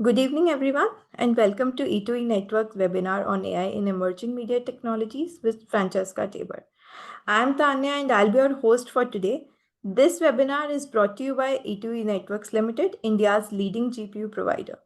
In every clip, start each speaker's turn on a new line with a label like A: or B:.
A: Good evening, everyone, and welcome to E2E Network's webinar on AI in Emerging Media Technologies with Francesca Tabor. I'm Tanya and I'll be your host for today. This webinar is brought to you by E2E Networks Limited, India's leading GPU provider.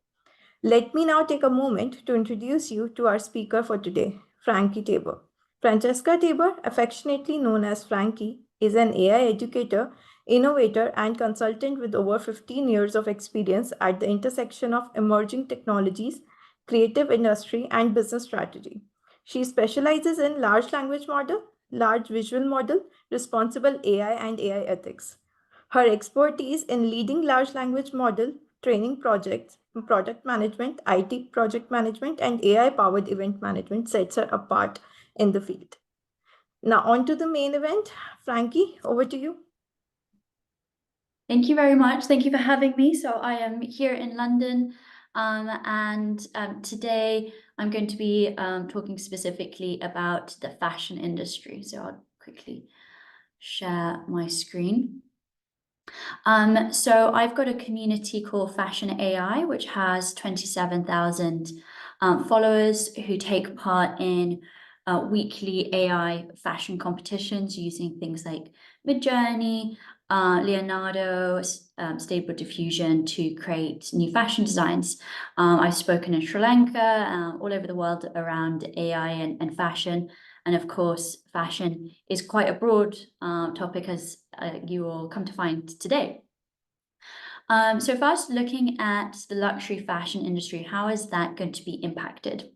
A: Let me now take a moment to introduce you to our speaker for today, Franki Tabor. Francesca Tabor, affectionately known as Franki, is an AI educator, innovator, and consultant with over 15 years of experience at the intersection of emerging technologies, creative industry, and business strategy. She specializes in large language model, large visual model, responsible AI, and AI ethics. Her expertise in leading large language model training projects, product management, IT project management, and AI-powered event management sets her apart in the field. Now on to the main event. Franki, over to you.
B: Thank you very much. Thank you for having me. So I am here in London, today I'm going to be talking specifically about the fashion industry. So I'll quickly share my screen. So I've got a community called Fashion AI, which has 27,000 followers who take part in weekly AI fashion competitions using things like Midjourney, Leonardo, Stable Diffusion to create new fashion designs. I've spoken in Sri Lanka, all over the world around AI and fashion. And of course, fashion is quite a broad topic, as you will come to find today. So first, looking at the luxury fashion industry, how is that going to be impacted?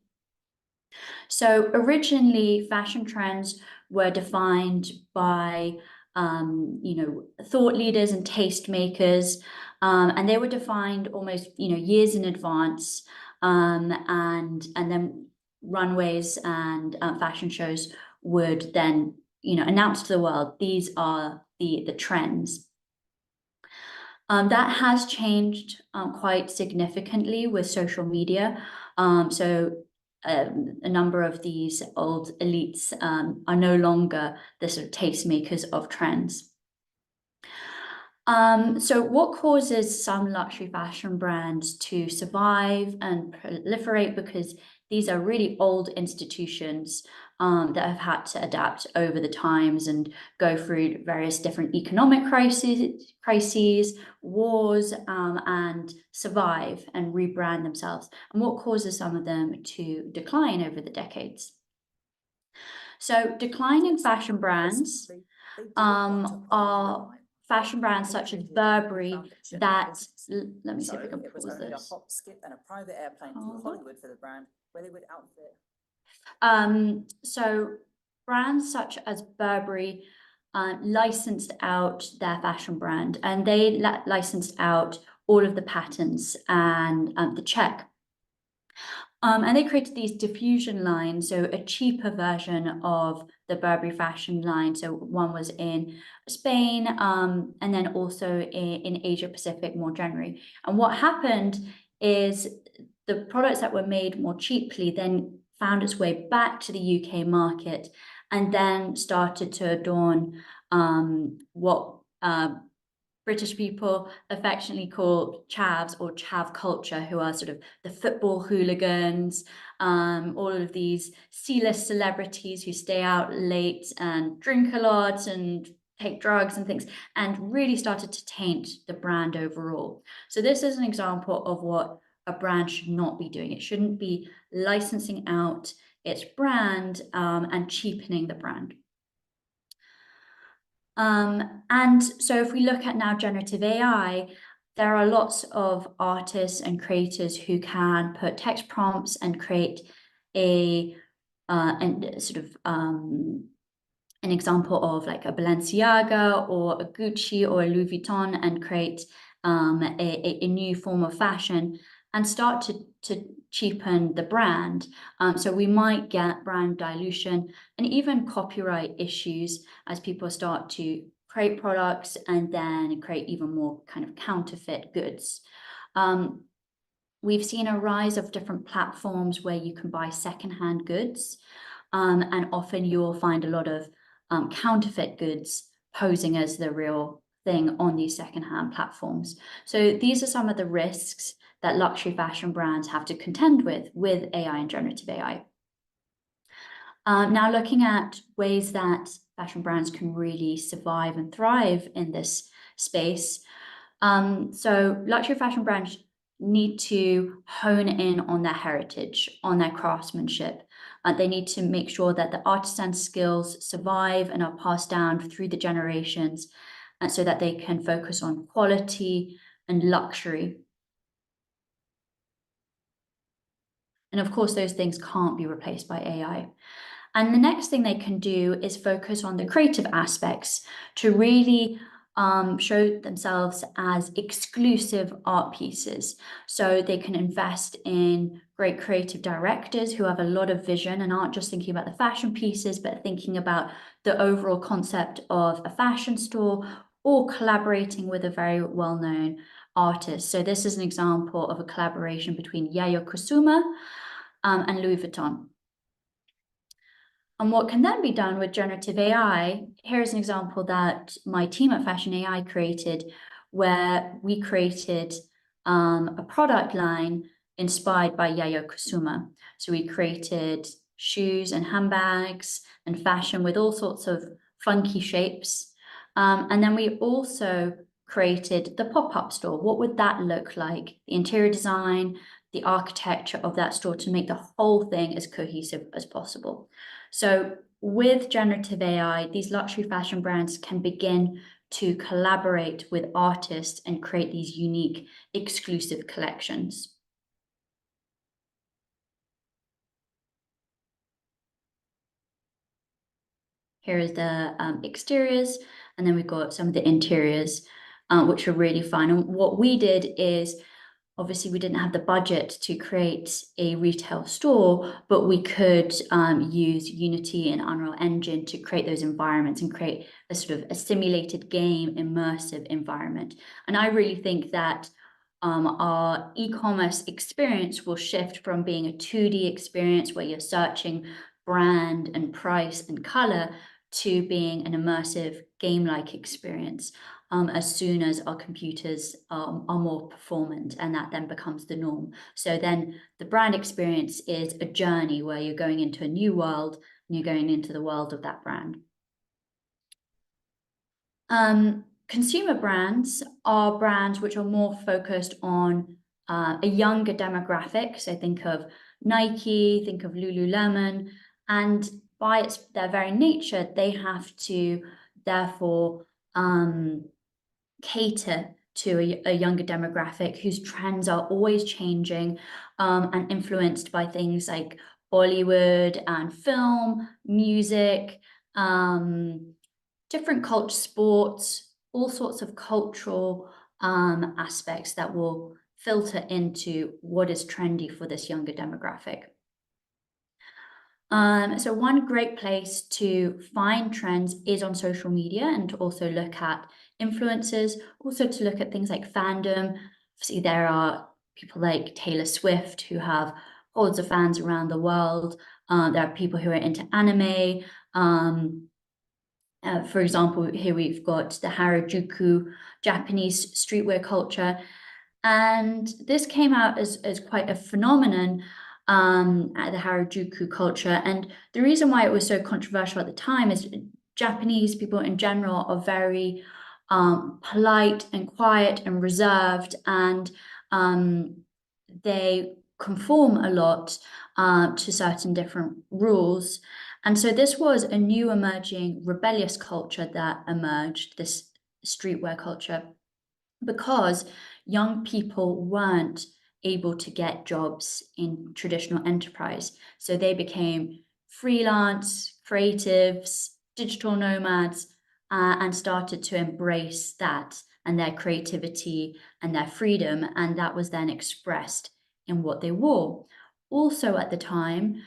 B: So originally, fashion trends were defined by thought leaders and tastemakers, and they were defined almost years in advance, and then runways and fashion shows would then announce to the world these are the trends. That has changed quite significantly with social media. A number of these old elites are no longer the sort of tastemakers of trends. So what causes some luxury fashion brands to survive and proliferate? Because these are really old institutions that have had to adapt over the times and go through various different economic crises, wars, and survive and rebrand themselves. And what causes some of them to decline over the decades? So declining fashion brands are fashion brands such as Burberry that, let me see if I can pause this. A hop, skip, and a private airplane to Hollywood for the brand, where they would outfit. So brands such as Burberry licensed out their fashion brand, and they licensed out all of the patterns and the check. And they created these diffusion lines, so a cheaper version of the Burberry fashion line. So one was in Spain, and then also in Asia Pacific more generally. And what happened is the products that were made more cheaply then found its way back to the UK market, and then started to adorn what British people affectionately call chavs or chav culture, who are sort of the football hooligans, all of these C-list celebrities who stay out late and drink a lot and take drugs and things, and really started to taint the brand overall. So this is an example of what a brand should not be doing. It shouldn't be licensing out its brand and cheapening the brand. And so if we look at now generative AI, there are lots of artists and creators who can put text prompts and create an example of like a Balenciaga or a Gucci or a Louis Vuitton, and create a new form of fashion and start to cheapen the brand. So we might get brand dilution and even copyright issues as people start to create products and then create even more kind of counterfeit goods. We've seen a rise of different platforms where you can buy secondhand goods, and often you'll find a lot of counterfeit goods posing as the real thing on these secondhand platforms. So these are some of the risks that luxury fashion brands have to contend with AI and generative AI. Now, looking at ways that fashion brands can really survive and thrive in this space. So luxury fashion brands need to hone in on their heritage, on their craftsmanship. They need to make sure that the artisan skills survive and are passed down through the generations, so that they can focus on quality and luxury. And of course, those things can't be replaced by AI. And the next thing they can do is focus on the creative aspects to really show themselves as exclusive art pieces. So they can invest in great creative directors who have a lot of vision and aren't just thinking about the fashion pieces, but thinking about the overall concept of a fashion store, or collaborating with a very well-known artist. So this is an example of a collaboration between Yayoi Kusama and Louis Vuitton. And what can then be done with generative AI? Here's an example that my team at Fashion AI created, where we created a product line inspired by Yayoi Kusama. So we created shoes and handbags and fashion with all sorts of funky shapes. And then we also created the pop-up store. What would that look like? The interior design, the architecture of that store, to make the whole thing as cohesive as possible. So with generative AI, these luxury fashion brands can begin to collaborate with artists and create these unique, exclusive collections. Here is the exteriors, and then we've got some of the interiors, which are really fun. And what we did is, obviously, we didn't have the budget to create a retail store, but we could use Unity and Unreal Engine to create those environments and create a sort of a simulated game, immersive environment. And I really think that our e-commerce experience will shift from being a 2D experience where you're searching brand and price and color, to being an immersive game-like experience. As soon as our computers are more performant, and that then becomes the norm. So then the brand experience is a journey where you're going into a new world, and you're going into the world of that brand. Consumer brands are brands which are more focused on a younger demographic. So think of Nike, think of Lululemon, and by their very nature, they have to therefore cater to a younger demographic whose trends are always changing, and influenced by things like Bollywood and film, music, different culture, sports, all sorts of cultural aspects that will filter into what is trendy for this younger demographic. So one great place to find trends is on social media, and to also look at influencers, also to look at things like fandom. Obviously, there are people like Taylor Swift who have hordes of fans around the world. There are people who are into anime. For example, here we've got the Harajuku Japanese streetwear culture. And this came out as quite a phenomenon at the Harajuku culture. And the reason why it was so controversial at the time is Japanese people in general are very polite and quiet and reserved, and they conform a lot to certain different rules. And so this was a new emerging rebellious culture that emerged, this streetwear culture, because young people weren't able to get jobs in traditional enterprise. So they became freelance, creatives, digital nomads, and started to embrace that and their creativity and their freedom. And that was then expressed in what they wore. Also at the time,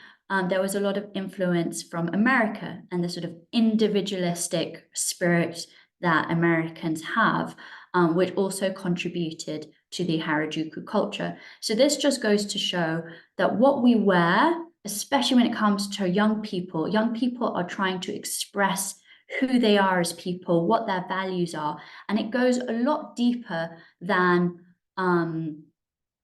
B: there was a lot of influence from America and the sort of individualistic spirit that Americans have, which also contributed to the Harajuku culture. So this just goes to show that what we wear, especially when it comes to young people are trying to express who they are as people, what their values are, and it goes a lot deeper than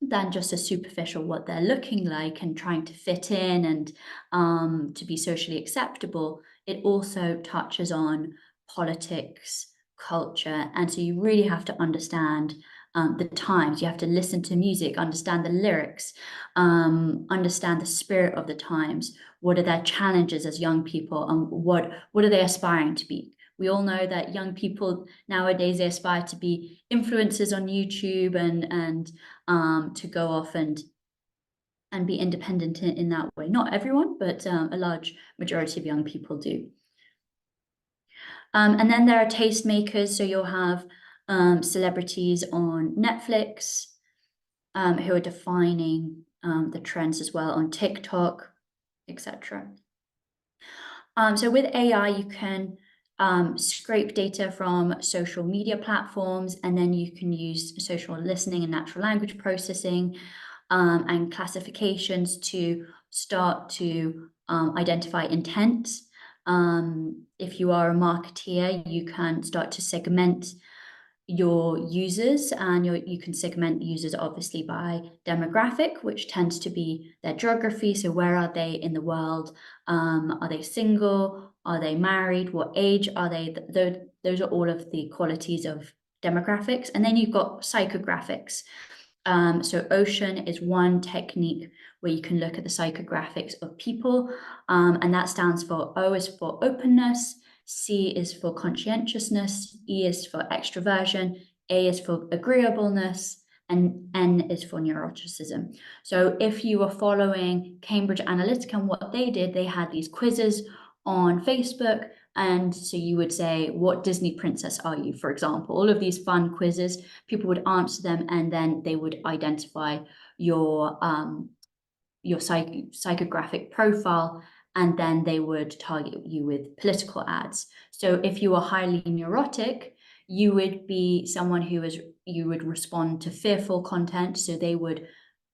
B: than just a superficial what they're looking like and trying to fit in and to be socially acceptable. It also touches on politics, culture, and so you really have to understand the times. You have to listen to music, understand the lyrics, understand the spirit of the times. What are their challenges as young people, and what are they aspiring to be? We all know that young people nowadays, they aspire to be influencers on YouTube and to go off and be independent in that way. Not everyone, but a large majority of young people do. And then there are tastemakers. So you'll have celebrities on Netflix who are defining the trends as well on TikTok, etc. So with AI, you can scrape data from social media platforms, and then you can use social listening and natural language processing and classifications to start to identify intent. If you are a marketeer, you can start to segment your users, and you can segment users obviously by demographic, which tends to be their geography. So where are they in the world? Are they single? Are they married? What age are they? Those are all of the qualities of demographics. And then you've got psychographics. So Ocean is one technique where you can look at the psychographics of people, and that stands for O is for openness, C is for conscientiousness, E is for extroversion, A is for agreeableness, and N is for neuroticism. So if you were following Cambridge Analytica and what they did, they had these quizzes on Facebook. And so you would say, what Disney princess are you, for example? All of these fun quizzes, people would answer them, and then they would identify your psychographic profile, and then they would target you with political ads. So if you are highly neurotic, you would be someone you would respond to fearful content. So they would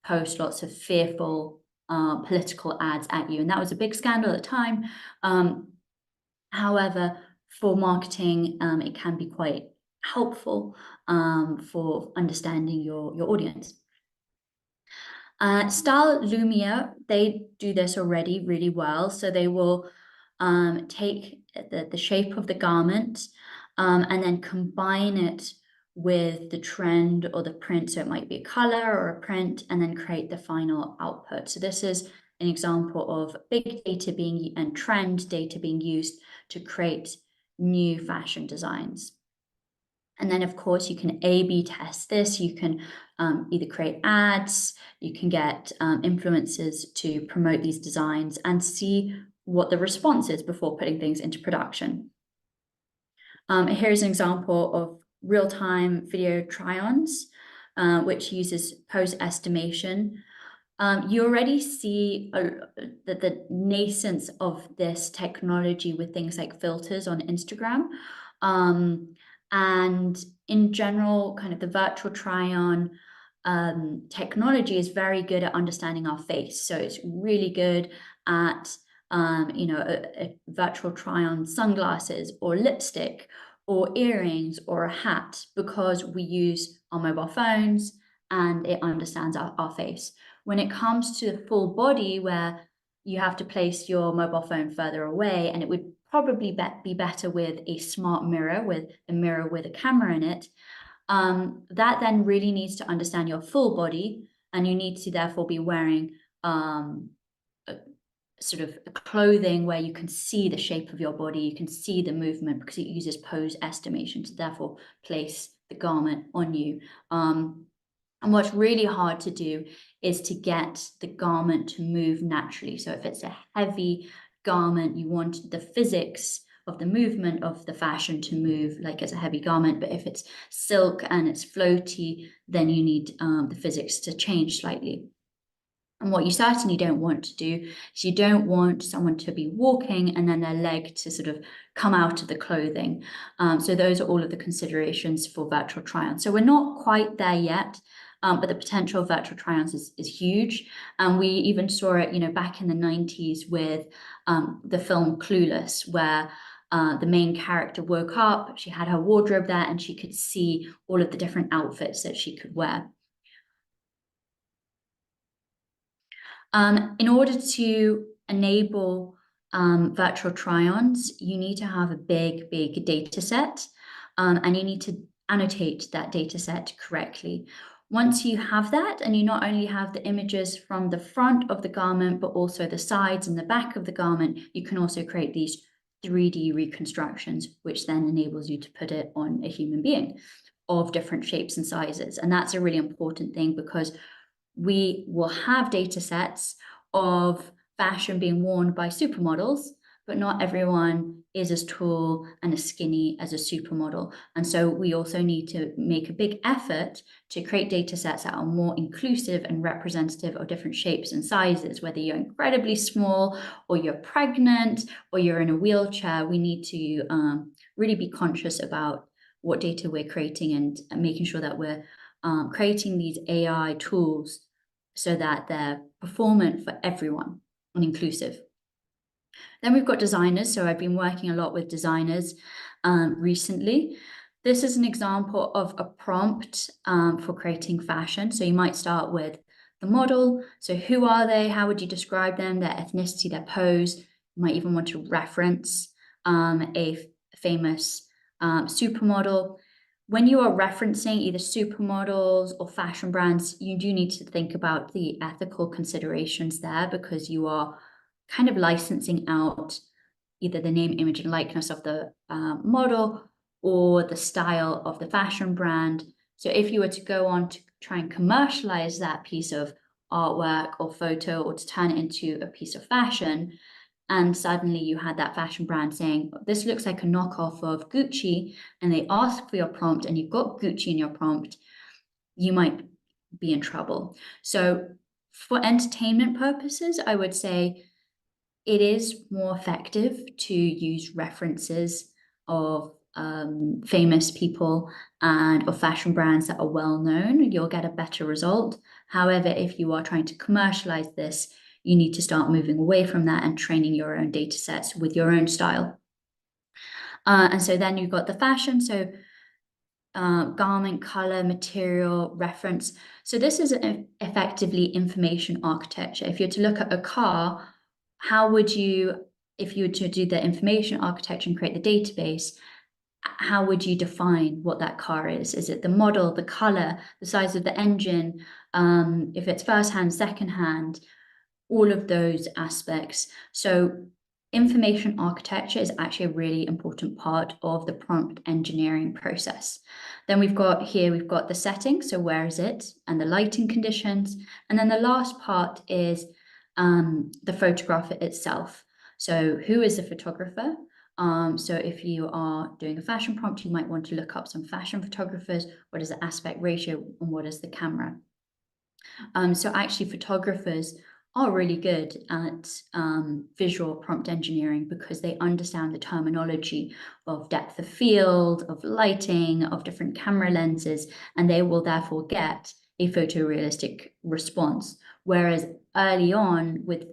B: post lots of fearful political ads at you. And that was a big scandal at the time. However, for marketing, it can be quite helpful for understanding your audience. Style Lumia, they do this already really well. So they will take the shape of the garment and then combine it with the trend or the print. So it might be a color or a print, and then create the final output. So this is an example of big data and trend data being used to create new fashion designs. And then, of course, you can A/B test this. You can either create ads, you can get influencers to promote these designs and see what the response is before putting things into production. Here's an example of real-time video try-ons, which uses pose estimation. You already see the nascence of this technology with things like filters on Instagram. And in general, kind of the virtual try-on technology is very good at understanding our face. So it's really good at, a virtual try-on sunglasses or lipstick or earrings or a hat, because we use our mobile phones and it understands our face. When it comes to the full body, where you have to place your mobile phone further away, and it would probably be better with a smart mirror, with a mirror with a camera in it, that then really needs to understand your full body, and you need to therefore be wearing sort of clothing where you can see the shape of your body, you can see the movement, because it uses pose estimation to therefore place the garment on you. And what's really hard to do is to get the garment to move naturally. So if it's a heavy garment, you want the physics of the movement of the fashion to move like it's a heavy garment. But if it's silk and it's floaty, then you need the physics to change slightly. And what you certainly don't want to do is you don't want someone to be walking and then their leg to sort of come out of the clothing. So those are all of the considerations for virtual try-on. So we're not quite there yet, but the potential of virtual try-ons is huge. And we even saw it, back in the 90s with the film Clueless, where the main character woke up, she had her wardrobe there, and she could see all of the different outfits that she could wear. In order to enable virtual try-ons, you need to have a big data set, and you need to annotate that data set correctly. Once you have that, and you not only have the images from the front of the garment, but also the sides and the back of the garment, you can also create these 3D reconstructions, which then enables you to put it on a human being of different shapes and sizes. And that's a really important thing, because we will have data sets of fashion being worn by supermodels, but not everyone is as tall and as skinny as a supermodel. And so we also need to make a big effort to create data sets that are more inclusive and representative of different shapes and sizes, whether you're incredibly small or you're pregnant or you're in a wheelchair. We need to really be conscious about what data we're creating and making sure that we're creating these AI tools so that they're performant for everyone and inclusive. Then we've got designers. So I've been working a lot with designers recently. This is an example of a prompt for creating fashion. So you might start with the model. So who are they? How would you describe them? Their ethnicity, their pose. You might even want to reference a famous supermodel. When you are referencing either supermodels or fashion brands, you do need to think about the ethical considerations there, because you are kind of licensing out either the name, image, and likeness of the model or the style of the fashion brand. So if you were to go on to try and commercialize that piece of artwork or photo, or to turn it into a piece of fashion, and suddenly you had that fashion brand saying, this looks like a knockoff of Gucci, and they ask for your prompt and you've got Gucci in your prompt, you might be in trouble. So for entertainment purposes, I would say it is more effective to use references of famous people and of fashion brands that are well known. You'll get a better result. However, if you are trying to commercialize this, you need to start moving away from that and training your own data sets with your own style. And so then you've got the fashion. So garment, color, material, reference. So this is effectively information architecture. If you're to look at a car, how would you, if you were to do the information architecture and create the database, how would you define what that car is? Is it the model, the color, the size of the engine? If it's first hand, second hand, all of those aspects. So information architecture is actually a really important part of the prompt engineering process. Then we've got the setting, so where is it, and the lighting conditions. And then the last part is the photograph itself. So who is the photographer? So if you are doing a fashion prompt, you might want to look up some fashion photographers. What is the aspect ratio and what is the camera? So actually photographers are really good at visual prompt engineering, because they understand the terminology of depth of field, of lighting, of different camera lenses, and they will therefore get a photorealistic response. Whereas early on with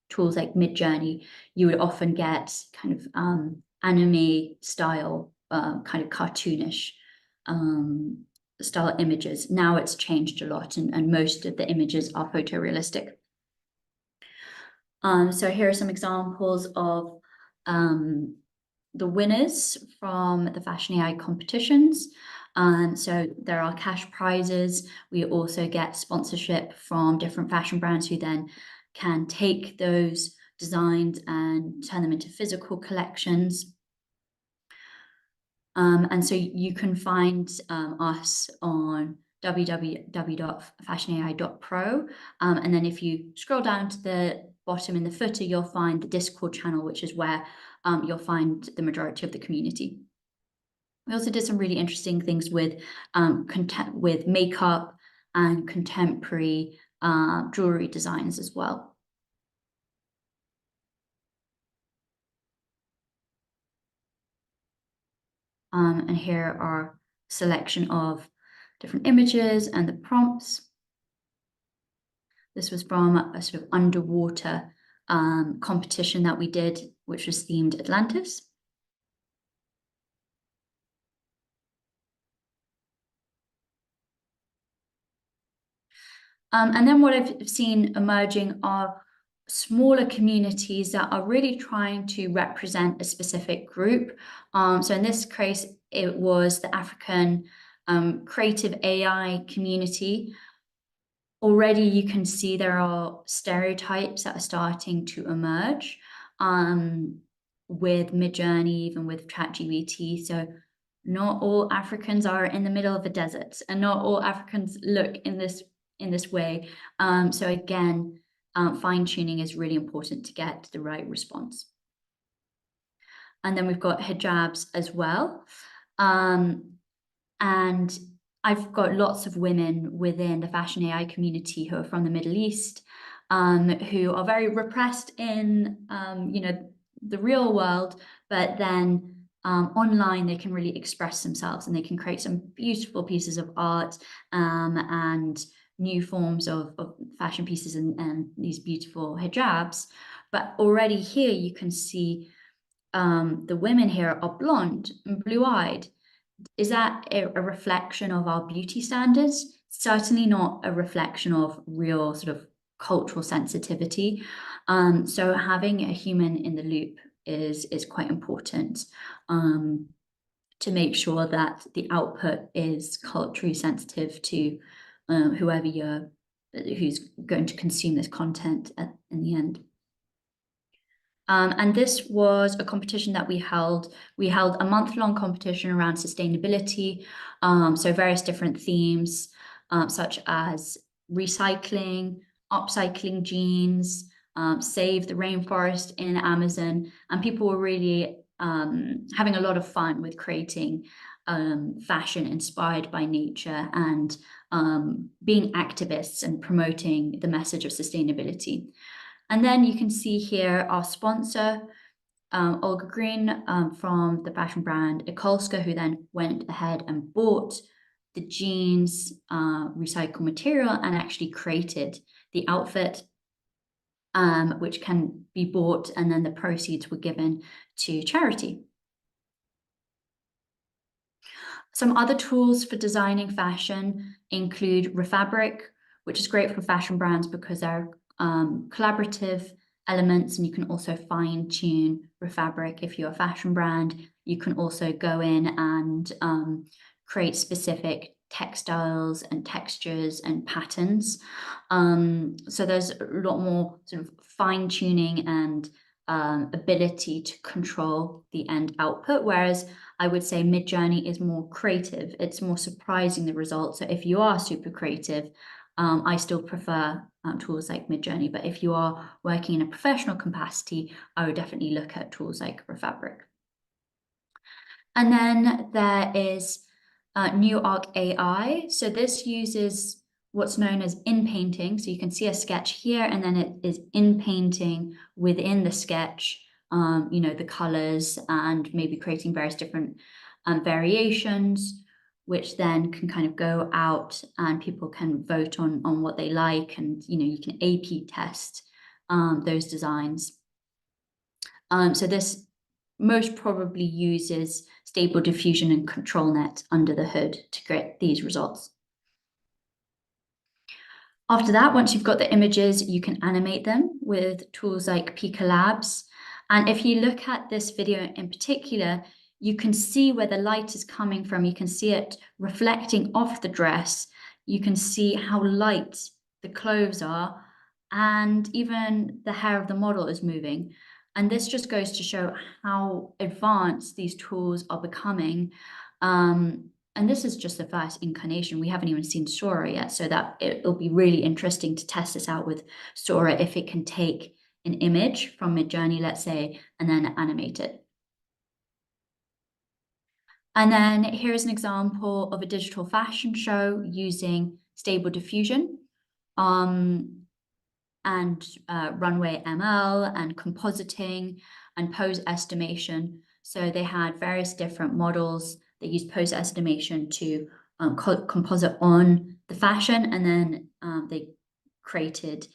B: tools like Midjourney, you would often get kind of anime style, kind of cartoonish style images. Now it's changed a lot, and most of the images are photorealistic. So here are some examples of the winners from the Fashion AI competitions. So there are cash prizes. We also get sponsorship from different fashion brands, who then can take those designs and turn them into physical collections. And so you can find us on www.fashionai.pro. And then if you scroll down to the bottom in the footer, you'll find the Discord channel, which is where you'll find the majority of the community. We also did some really interesting things with with makeup and contemporary jewelry designs as well. And here are a selection of different images and the prompts. This was from a sort of underwater competition that we did, which was themed Atlantis. And then what I've seen emerging are smaller communities that are really trying to represent a specific group. So in this case, it was the African creative AI community. Already you can see there are stereotypes that are starting to emerge with Midjourney, even with ChatGPT. So not all Africans are in the middle of a desert, and not all Africans look in this way. So again, fine tuning is really important to get the right response. And then we've got hijabs as well. And I've got lots of women within the fashion AI community who are from the Middle East, who are very repressed in, the real world, but then online they can really express themselves and they can create some beautiful pieces of art and new forms of fashion pieces and these beautiful hijabs. But already here you can see the women here are blonde and blue-eyed. Is that a reflection of our beauty standards? Certainly not a reflection of real sort of cultural sensitivity. So having a human in the loop is quite important to make sure that the output is culturally sensitive to who's going to consume this content in the end. And this was a competition that we held. We held a month-long competition around sustainability, so various different themes, such as recycling, upcycling jeans, save the rainforest in Amazon, and people were really having a lot of fun with creating fashion inspired by nature and being activists and promoting the message of sustainability. And then you can see here our sponsor, Olga Green from the fashion brand Ikolska, who then went ahead and bought the jeans recycled material and actually created the outfit, which can be bought, and then the proceeds were given to charity. Some other tools for designing fashion include Refabric, which is great for fashion brands because they're collaborative elements, and you can also fine tune Refabric if you're a fashion brand. You can also go in and create specific textiles and textures and patterns. So there's a lot more sort of fine tuning and ability to control the end output, whereas I would say Midjourney is more creative. It's more surprising, the results. So if you are super creative, I still prefer tools like Midjourney, but if you are working in a professional capacity, I would definitely look at tools like Refabric. And then there is New Arc AI. So this uses what's known as in painting. So you can see a sketch here, and then it is in painting within the sketch, the colors and maybe creating various different variations, which then can kind of go out and people can vote on what they like, and you can A/B test those designs. So this most probably uses Stable Diffusion and ControlNet under the hood to create these results. After that, once you've got the images, you can animate them with tools like Pika Labs. And if you look at this video in particular, you can see where the light is coming from. You can see it reflecting off the dress. You can see how light the clothes are, and even the hair of the model is moving. And this just goes to show how advanced these tools are becoming. And this is just the first incarnation. We haven't even seen Sora yet, so that it'll be really interesting to test this out with Sora, if it can take an image from Midjourney, let's say, and then animate it. And then here's an example of a digital fashion show using Stable Diffusion and runway ML and compositing and pose estimation. So they had various different models. They used pose estimation to composite on the fashion, and then they created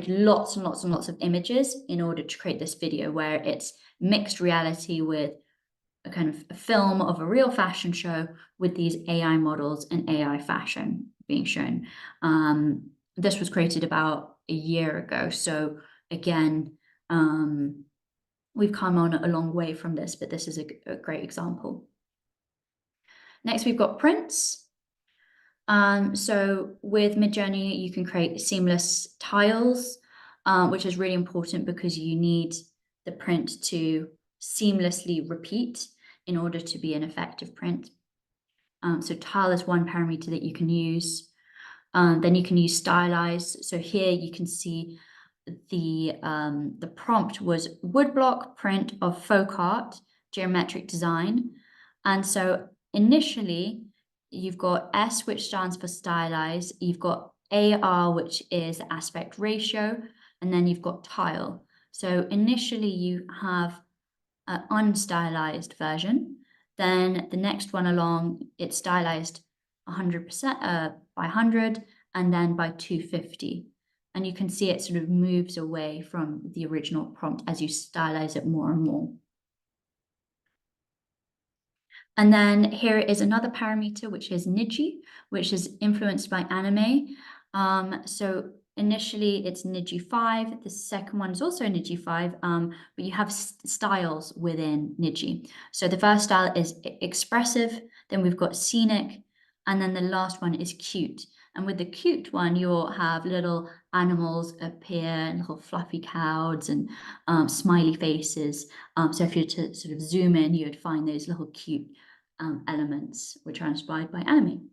B: lots and lots and lots of images in order to create this video where it's mixed reality with a kind of a film of a real fashion show with these AI models and AI fashion being shown. This was created about a year ago. So again, we've come on a long way from this, but this is a great example. Next, we've got prints. So with Midjourney, you can create seamless tiles, which is really important because you need the print to seamlessly repeat in order to be an effective print. So tile is one parameter that you can use. Then you can use stylize. So here you can see the prompt was woodblock print of folk art, geometric design. And so initially you've got S, which stands for stylize. You've got AR, which is aspect ratio, and then you've got tile. So initially you have an unstylized version. Then the next one along, it's stylized 100% by 100 and then by 250. And you can see it sort of moves away from the original prompt as you stylize it more and more. And then here is another parameter, which is Niji, which is influenced by anime. So initially it's Niji 5. The second one is also Niji 5, but you have styles within Niji. So the first style is expressive, then we've got scenic, and then the last one is cute. And with the cute one, you'll have little animals appear, little fluffy clouds and smiley faces. So if you were to sort of zoom in, you would find those little cute elements which are inspired by anime.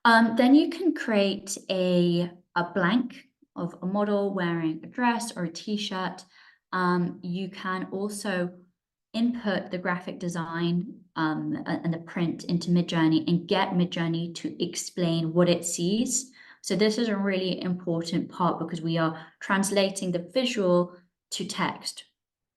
B: Then you can create a blank of a model wearing a dress or a t-shirt. You can also input the graphic design and the print into Midjourney and get Midjourney to explain what it sees. So this is a really important part because we are translating the visual to text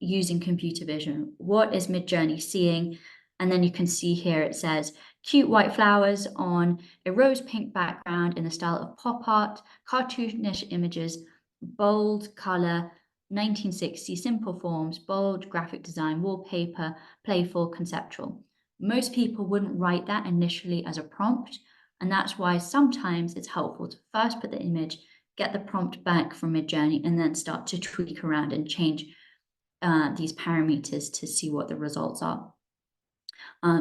B: using computer vision. What is Midjourney seeing? And then you can see here it says cute white flowers on a rose pink background in the style of pop art, cartoonish images, bold color, 1960 simple forms, bold graphic design, wallpaper, playful, conceptual. Most people wouldn't write that initially as a prompt, and that's why sometimes it's helpful to first put the image, get the prompt back from Midjourney, and then start to tweak around and change these parameters to see what the results are.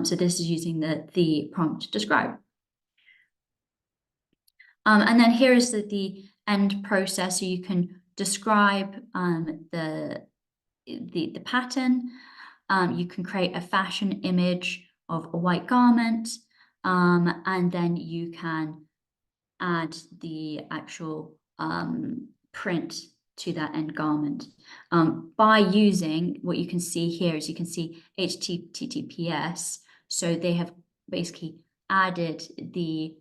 B: So this is using the prompt describe. And then here is the end process. So you can describe the pattern. You can create a fashion image of a white garment, and then you can add the actual print to that end garment by using what you can see here is you can see HTTPS. So they have basically added the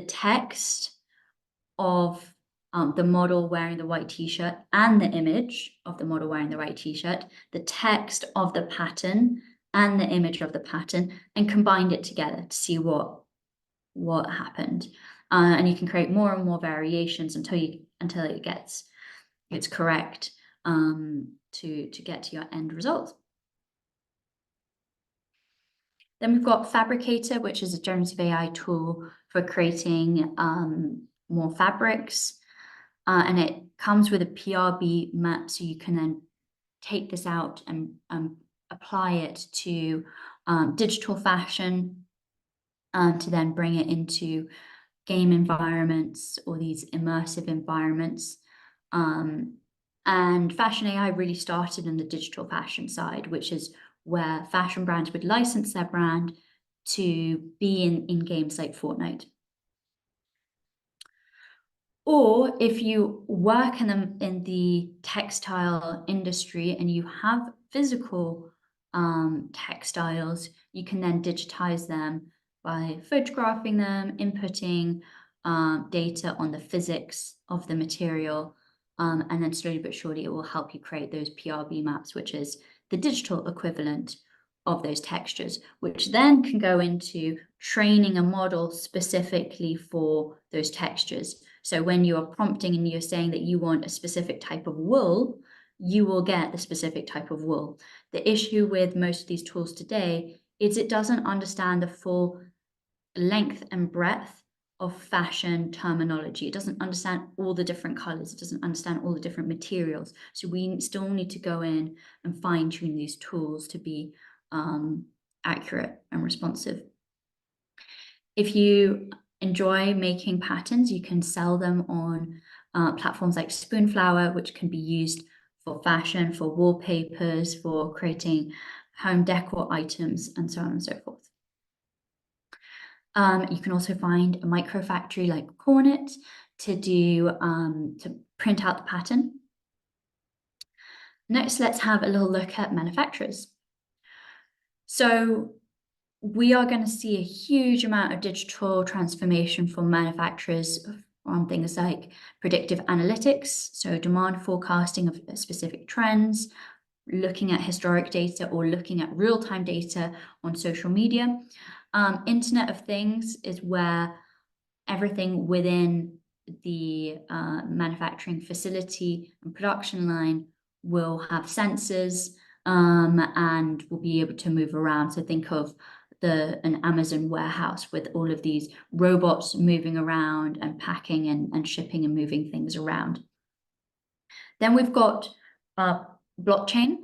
B: text of the model wearing the white t-shirt and the image of the model wearing the white t-shirt, the text of the pattern and the image of the pattern, and combined it together to see what happened. And you can create more and more variations until it gets correct to get to your end result. Then we've got Fabricator, which is a generative AI tool for creating more fabrics. And it comes with a PRB map, so you can then take this out and apply it to digital fashion to then bring it into game environments or these immersive environments. And Fashion AI really started in the digital fashion side, which is where fashion brands would license their brand to be in games like Fortnite. Or if you work in the textile industry and you have physical textiles, you can then digitize them by photographing them, inputting data on the physics of the material, and then slowly but surely it will help you create those PRB maps, which is the digital equivalent of those textures, which then can go into training a model specifically for those textures. So when you are prompting and you're saying that you want a specific type of wool, you will get the specific type of wool. The issue with most of these tools today is it doesn't understand the full length and breadth of fashion terminology. It doesn't understand all the different colors. It doesn't understand all the different materials. So we still need to go in and fine tune these tools to be accurate and responsive. If you enjoy making patterns, you can sell them on platforms like Spoonflower, which can be used for fashion, for wallpapers, for creating home decor items, and so on and so forth. You can also find a micro factory like Cornet to print out the pattern. Next, let's have a little look at manufacturers. So we are going to see a huge amount of digital transformation for manufacturers on things like predictive analytics, so demand forecasting of specific trends, looking at historic data or looking at real-time data on social media. Internet of Things is where everything within the manufacturing facility and production line will have sensors and will be able to move around. So think of an Amazon warehouse with all of these robots moving around and packing and shipping and moving things around. Then we've got blockchain.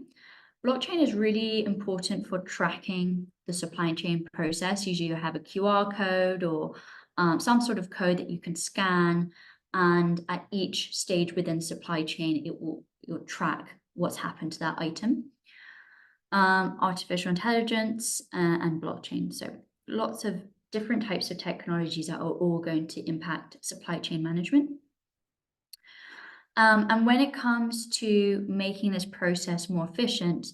B: Blockchain is really important for tracking the supply chain process. Usually you have a QR code or some sort of code that you can scan, and at each stage within supply chain, it will track what's happened to that item. Artificial intelligence and blockchain. So lots of different types of technologies that are all going to impact supply chain management. And when it comes to making this process more efficient,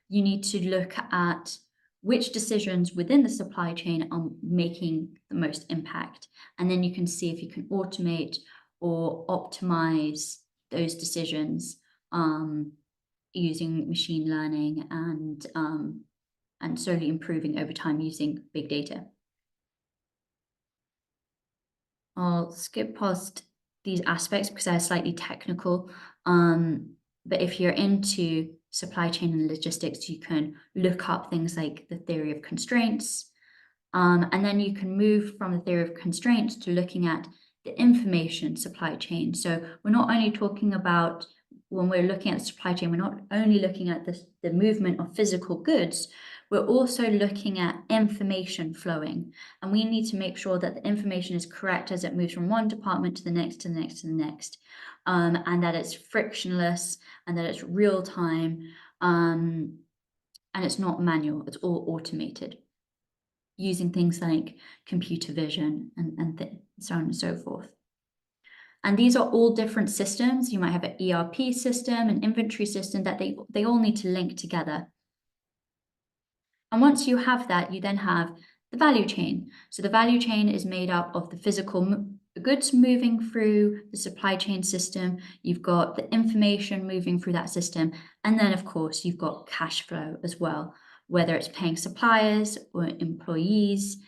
B: you need to look at which decisions within the supply chain are making the most impact. And then you can see if you can automate or optimize those decisions using machine learning and slowly improving over time using big data. I'll skip past these aspects because they're slightly technical. But if you're into supply chain and logistics, you can look up things like the theory of constraints. And then you can move from the theory of constraints to looking at the information supply chain. So we're not only talking about, when we're looking at the supply chain, we're not only looking at the movement of physical goods, we're also looking at information flowing. And we need to make sure that the information is correct as it moves from one department to the next, to the next, to the next. And that it's frictionless and that it's real time. And it's not manual, it's all automated, using things like computer vision and so on and so forth. And these are all different systems. You might have an ERP system, an inventory system, that they all need to link together. And once you have that, you then have the value chain. So the value chain is made up of the physical goods moving through the supply chain system. You've got the information moving through that system. And then, of course, you've got cash flow as well, whether it's paying suppliers or employees.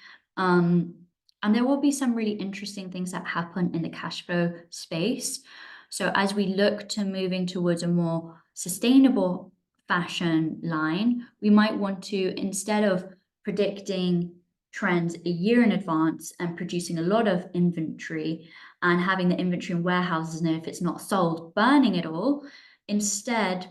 B: And there will be some really interesting things that happen in the cash flow space. So as we look to moving towards a more sustainable fashion line, we might want to, instead of predicting trends a year in advance and producing a lot of inventory and having the inventory in warehouses, and if it's not sold, burning it all, instead,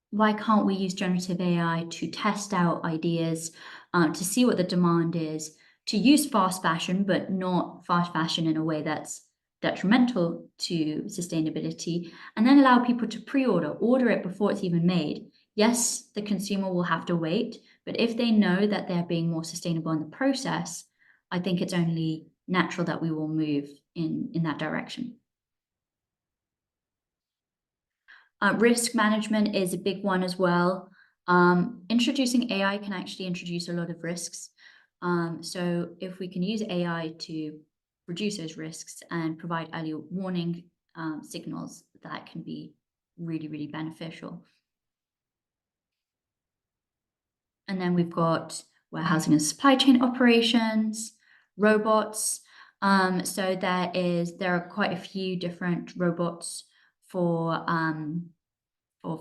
B: why can't we use generative AI to test out ideas, to see what the demand is, to use fast fashion, but not fast fashion in a way that's detrimental to sustainability, and then allow people to order it before it's even made. Yes, the consumer will have to wait, but if they know that they're being more sustainable in the process, I think it's only natural that we will move in that direction. Risk management is a big one as well. Introducing AI can actually introduce a lot of risks. So if we can use AI to reduce those risks and provide early warning signals, that can be really, really beneficial. And then we've got warehousing and supply chain operations, robots. So there are quite a few different robots for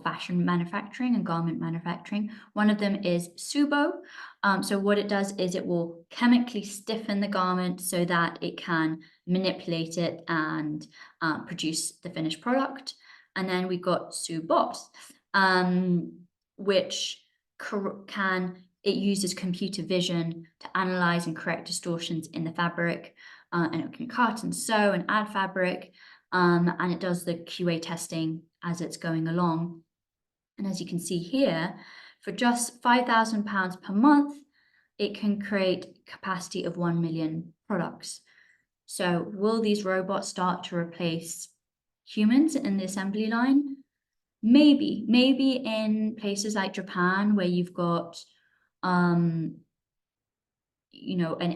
B: fashion manufacturing and garment manufacturing. One of them is Subo. So what it does is it will chemically stiffen the garment so that it can manipulate it and produce the finished product. And then we've got Sue Boss, which it uses computer vision to analyze and correct distortions in the fabric, and it can cut and sew and add fabric, and it does the QA testing as it's going along. And as you can see here, for just £5,000 per month, it can create capacity of 1 million products. So will these robots start to replace humans in the assembly line? Maybe in places like Japan, where you've got, an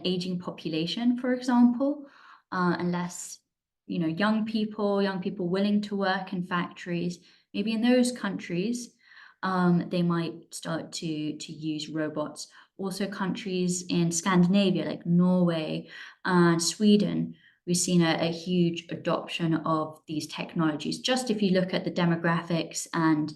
B: aging population, for example, and less, young people willing to work in factories. Maybe in those countries, they might start to use robots. Also, countries in Scandinavia, like Norway and Sweden, we've seen a huge adoption of these technologies. Just if you look at the demographics and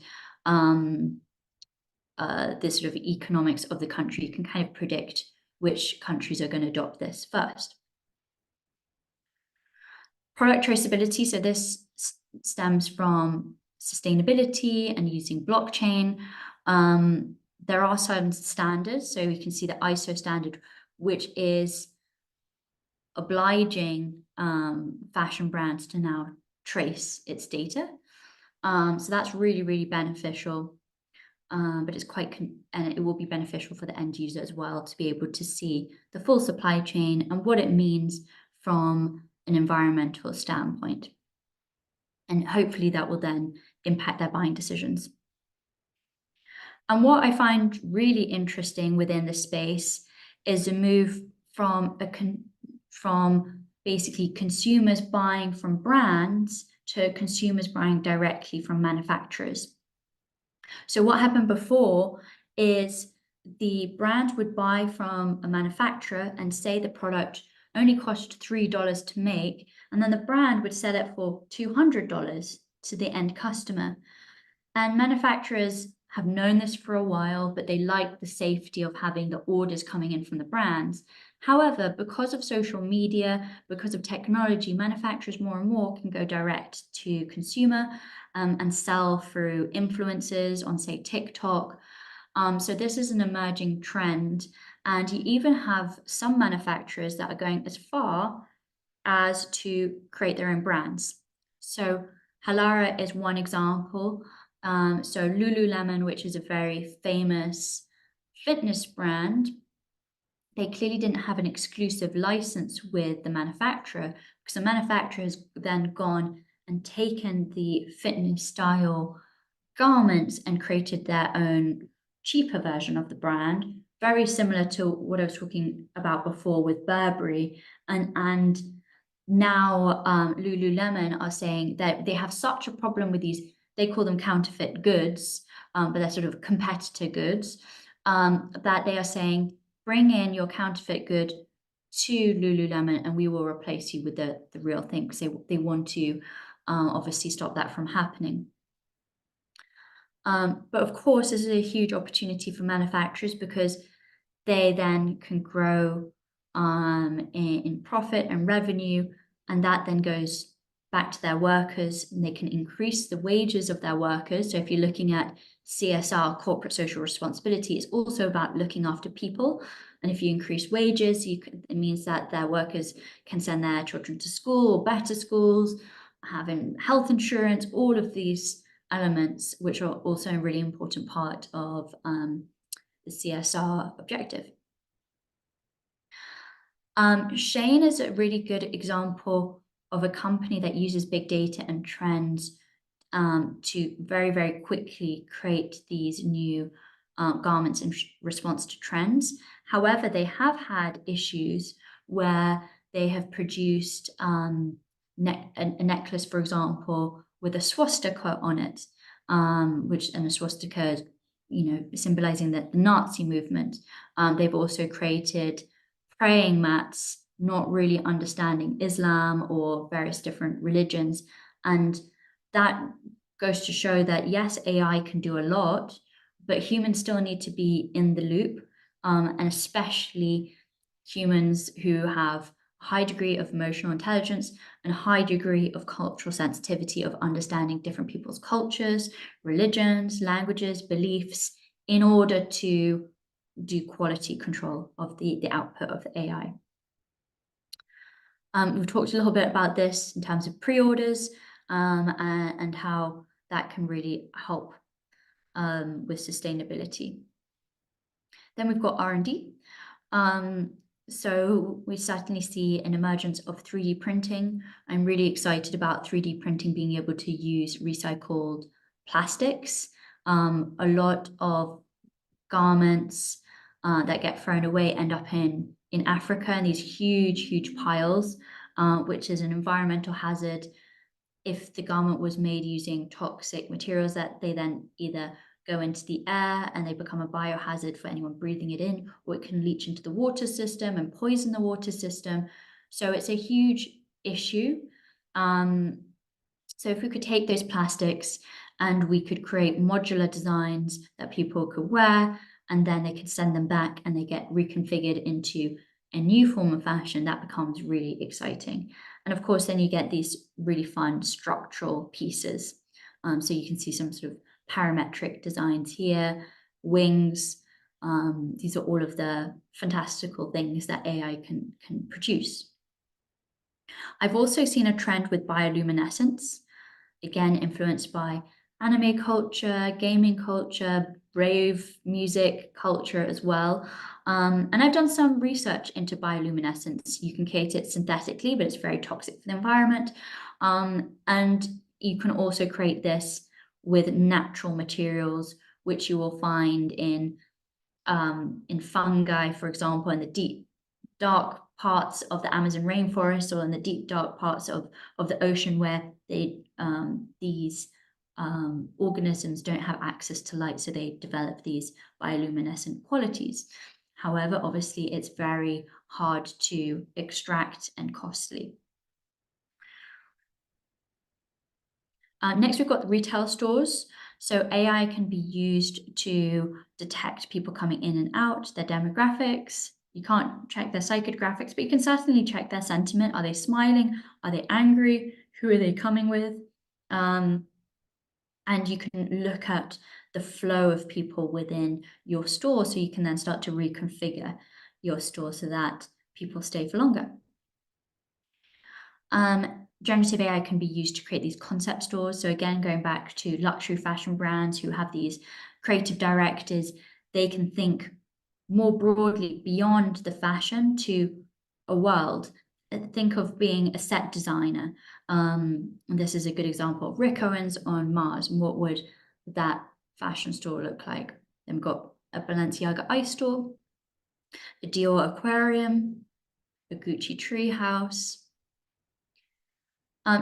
B: the sort of economics of the country, you can kind of predict which countries are going to adopt this first. Product traceability, so this stems from sustainability and using blockchain. There are some standards, so we can see the ISO standard, which is obliging fashion brands to now trace its data. So that's really, really beneficial. But it's and it will be beneficial for the end user as well to be able to see the full supply chain and what it means from an environmental standpoint. And hopefully that will then impact their buying decisions. And what I find really interesting within the space is a move from basically consumers buying from brands to consumers buying directly from manufacturers. So what happened before is the brand would buy from a manufacturer and say the product only cost $3 to make, and then the brand would sell it for $200 to the end customer. And manufacturers have known this for a while, but they like the safety of having the orders coming in from the brands. However, because of social media, because of technology, manufacturers more and more can go direct to consumer and sell through influencers on, say, TikTok. So this is an emerging trend. And you even have some manufacturers that are going as far as to create their own brands. So Halara is one example. So Lululemon, which is a very famous fitness brand, they clearly didn't have an exclusive license with the manufacturer, because the manufacturer has then gone and taken the fitness style garments and created their own cheaper version of the brand, very similar to what I was talking about before with Burberry. And now Lululemon are saying that they have such a problem with these, they call them counterfeit goods, but they're sort of competitor goods, that they are saying, bring in your counterfeit good to Lululemon and we will replace you with the real thing, because they want to obviously stop that from happening. But of course, this is a huge opportunity for manufacturers, because they then can grow in profit and revenue, and that then goes back to their workers, and they can increase the wages of their workers. So if you're looking at CSR, corporate social responsibility, it's also about looking after people. And if you increase wages, it means that their workers can send their children to school or better schools, having health insurance, all of these elements, which are also a really important part of the CSR objective. Shane is a really good example of a company that uses big data and trends to very, very quickly create these new garments in response to trends. However, they have had issues where they have produced a necklace, for example, with a swastika on it, and the swastika is, symbolizing the Nazi movement. They've also created praying mats, not really understanding Islam or various different religions. And that goes to show that, yes, AI can do a lot, but humans still need to be in the loop. and especially humans who have high degree of emotional intelligence and high degree of cultural sensitivity of understanding different people's cultures, religions, languages, beliefs, in order to do quality control of the output of the AI. We've talked a little bit about this in terms of pre-orders and how that can really help with sustainability. Then we've got R&D. So we certainly see an emergence of 3D printing. I'm really excited about 3D printing being able to use recycled plastics. A lot of garments that get thrown away end up in Africa in these huge piles, which is an environmental hazard if the garment was made using toxic materials that they then either go into the air and they become a biohazard for anyone breathing it in, or it can leach into the water system and poison the water system. So it's a huge issue. So if we could take those plastics and we could create modular designs that people could wear, and then they could send them back and they get reconfigured into a new form of fashion, that becomes really exciting. And of course, then you get these really fun structural pieces. So you can see some sort of parametric designs here, wings. These are all of the fantastical things that AI can produce. I've also seen a trend with bioluminescence, again, influenced by anime culture, gaming culture, brave music culture as well. And I've done some research into bioluminescence. You can create it synthetically, but it's very toxic for the environment. And you can also create this with natural materials, which you will find in fungi, for example, in the deep, dark parts of the Amazon rainforest or in the deep, dark parts of the ocean where these organisms don't have access to light, so they develop these bioluminescent qualities. However, obviously, it's very hard to extract and costly. Next, we've got the retail stores. So AI can be used to detect people coming in and out, their demographics. You can't check their psychographics, but you can certainly check their sentiment. Are they smiling? Are they angry? Who are they coming with? And you can look at the flow of people within your store, so you can then start to reconfigure your store so that people stay for longer. Generative AI can be used to create these concept stores. So again, going back to luxury fashion brands who have these creative directors, they can think more broadly beyond the fashion to a world. Think of being a set designer. And this is a good example of Rick Owens on Mars. And what would that fashion store look like? Then we've got a Balenciaga ice store, a Dior aquarium, a Gucci tree house.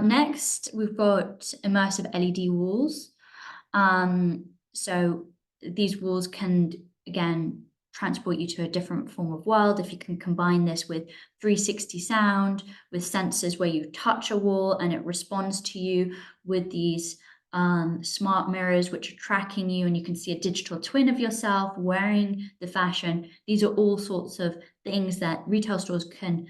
B: Next, we've got immersive LED walls. So these walls can, again, transport you to a different form of world. If you can combine this with 360 sound, with sensors where you touch a wall and it responds to you, with these smart mirrors which are tracking you, and you can see a digital twin of yourself wearing the fashion. These are all sorts of things that retail stores can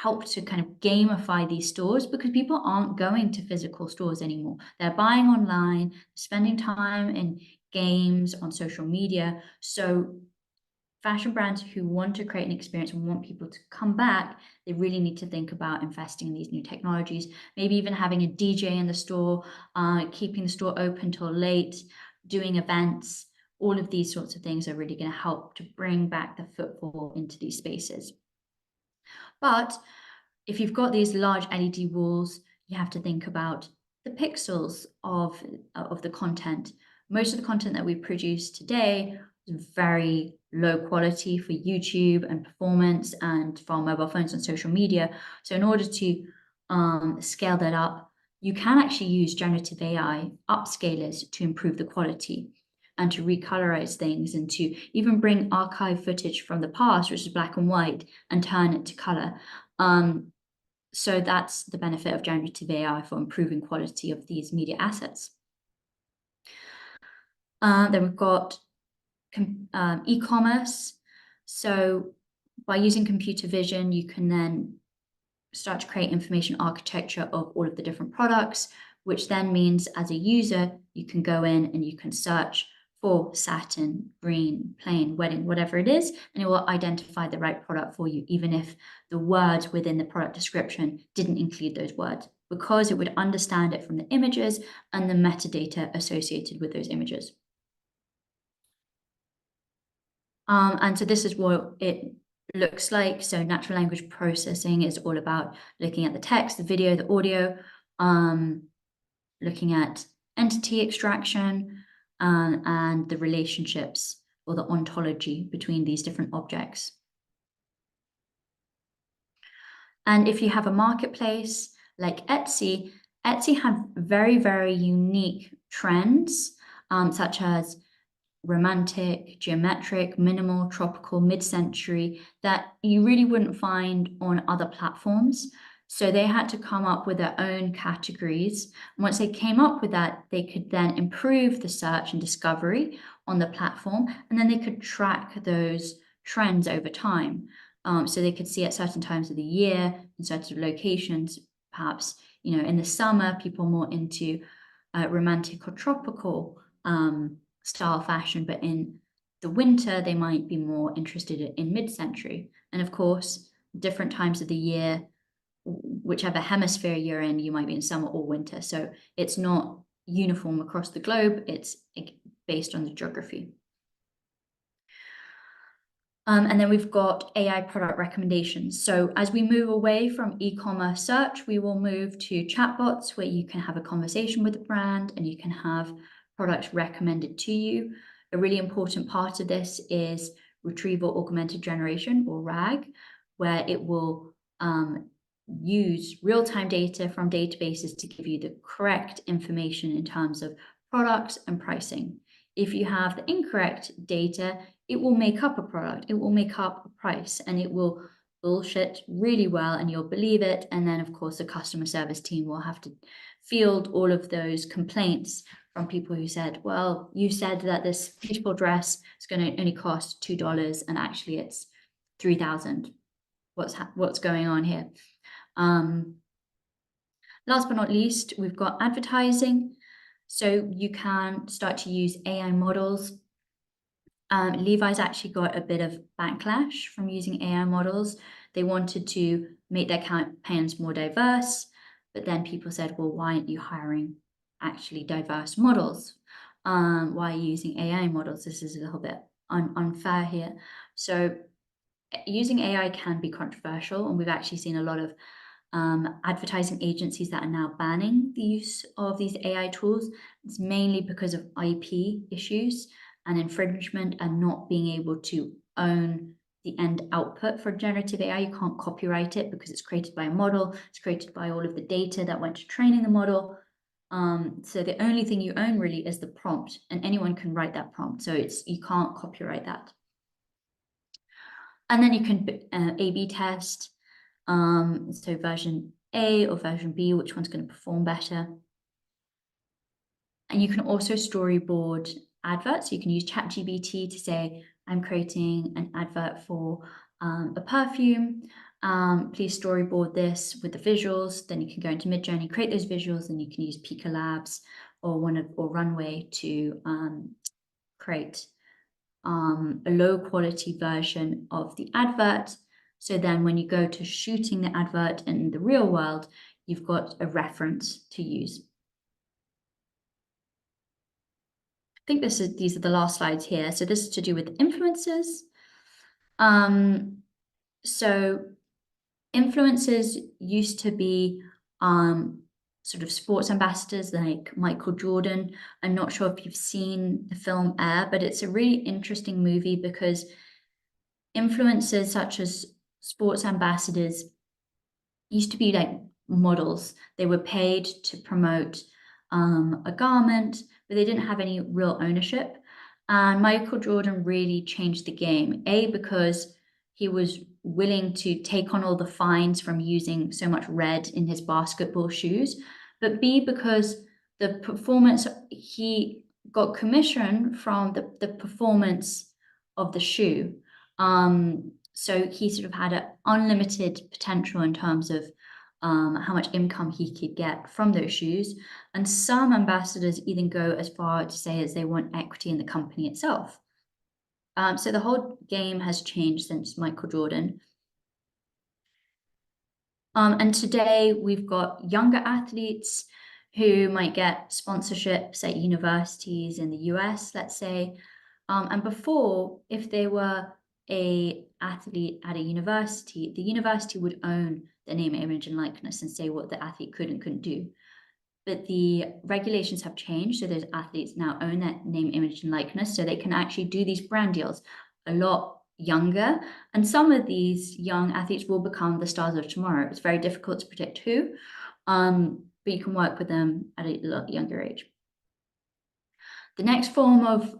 B: help to kind of gamify these stores, because people aren't going to physical stores anymore. They're buying online, spending time in games, on social media. So fashion brands who want to create an experience and want people to come back, they really need to think about investing in these new technologies, maybe even having a DJ in the store, keeping the store open till late, doing events. All of these sorts of things are really going to help to bring back the footfall into these spaces. But if you've got these large LED walls, you have to think about the pixels of the content. Most of the content that we produce today is very low quality for YouTube and performance and for our mobile phones and social media. So in order to scale that up, you can actually use generative AI upscalers to improve the quality and to recolorize things, and to even bring archive footage from the past, which is black and white, and turn it to color. So that's the benefit of generative AI for improving quality of these media assets. Then we've got e-commerce. So by using computer vision, you can then start to create information architecture of all of the different products, which then means as a user, you can go in and you can search for satin, green, plain, wedding, whatever it is, and it will identify the right product for you, even if the words within the product description didn't include those words, because it would understand it from the images and the metadata associated with those images. And so this is what it looks like. So natural language processing is all about looking at the text, the video, the audio, looking at entity extraction, and the relationships or the ontology between these different objects. And if you have a marketplace like Etsy, Etsy have very, very unique trends, such as romantic, geometric, minimal, tropical, mid-century, that you really wouldn't find on other platforms. So they had to come up with their own categories. And once they came up with that, they could then improve the search and discovery on the platform, and then they could track those trends over time. So they could see at certain times of the year, in certain locations, perhaps, in the summer, people are more into romantic or tropical style fashion, but in the winter, they might be more interested in mid-century. And of course, different times of the year, whichever hemisphere you're in, you might be in summer or winter. So it's not uniform across the globe, it's based on the geography. And then we've got AI product recommendations. So as we move away from e-commerce search, we will move to chatbots where you can have a conversation with the brand and you can have products recommended to you. A really important part of this is retrieval augmented generation, or RAG, where it will use real-time data from databases to give you the correct information in terms of products and pricing. If you have the incorrect data, it will make up a product, it will make up a price, and it will bullshit really well, and you'll believe it. And then, of course, the customer service team will have to field all of those complaints from people who said, well, you said that this beautiful dress is going to only cost $2, and actually it's 3,000. What's going on here? Last but not least, we've got advertising. So you can start to use AI models. Levi's actually got a bit of backlash from using AI models. They wanted to make their campaigns more diverse, but then people said, well, why aren't you hiring actually diverse models? Why are you using AI models? This is a little bit unfair here. So using AI can be controversial, and we've actually seen a lot of advertising agencies that are now banning the use of these AI tools. It's mainly because of IP issues and infringement and not being able to own the end output for generative AI. You can't copyright it because it's created by a model. It's created by all of the data that went to training the model. So the only thing you own really is the prompt, and anyone can write that prompt. So you can't copyright that. And then you can A/B test. So version A or version B, which one's going to perform better. And you can also storyboard adverts. You can use ChatGPT to say, I'm creating an advert for a perfume. Please storyboard this with the visuals. Then you can go into Midjourney, create those visuals, and you can use Pika Labs or Runway to create a low quality version of the advert. So then when you go to shooting the advert in the real world, you've got a reference to use. I think these are the last slides here. So this is to do with influencers. So influencers used to be sort of sports ambassadors like Michael Jordan. I'm not sure if you've seen the film Air, but it's a really interesting movie because influencers such as sports ambassadors used to be like models. They were paid to promote a garment, but they didn't have any real ownership. And Michael Jordan really changed the game, because he was willing to take on all the fines from using so much red in his basketball shoes, but B, because the performance, he got commission from the performance of the shoe. So he sort of had an unlimited potential in terms of how much income he could get from those shoes. And some ambassadors even go as far to say as they want equity in the company itself. So the whole game has changed since Michael Jordan. And today we've got younger athletes who might get sponsorships at universities in the US, let's say. And before, if they were a athlete at a university, the university would own the name, image, and likeness and say what the athlete could and couldn't do. But the regulations have changed, so those athletes now own that name, image, and likeness, so they can actually do these brand deals a lot younger. And some of these young athletes will become the stars of tomorrow. It's very difficult to predict who, but you can work with them at a lot younger age. The next form of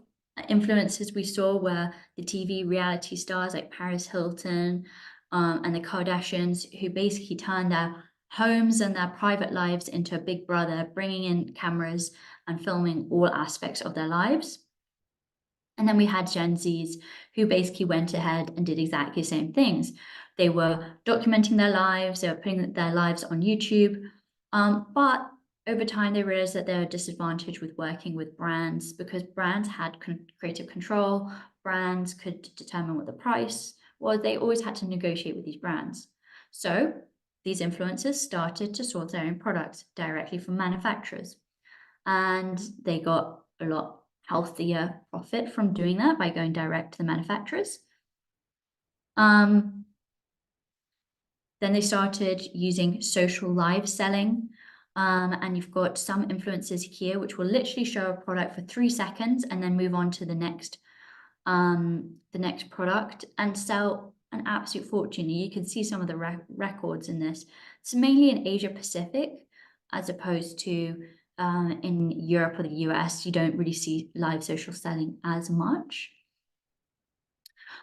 B: influences we saw were the TV reality stars like Paris Hilton and the Kardashians, who basically turned their homes and their private lives into a big brother, bringing in cameras and filming all aspects of their lives. And then we had Gen Zs who basically went ahead and did exactly the same things. They were documenting their lives, they were putting their lives on YouTube, but over time they realized that they were disadvantaged with working with brands because brands had creative control, brands could determine what the price was, they always had to negotiate with these brands. So these influencers started to source their own products directly from manufacturers. And they got a lot healthier profit from doing that by going direct to the manufacturers. Then they started using social live selling. And you've got some influencers here, which will literally show a product for 3 seconds and then move on to the next product and sell an absolute fortune. You can see some of the records in this. It's mainly in Asia Pacific, as opposed to in Europe or the US. You don't really see live social selling as much.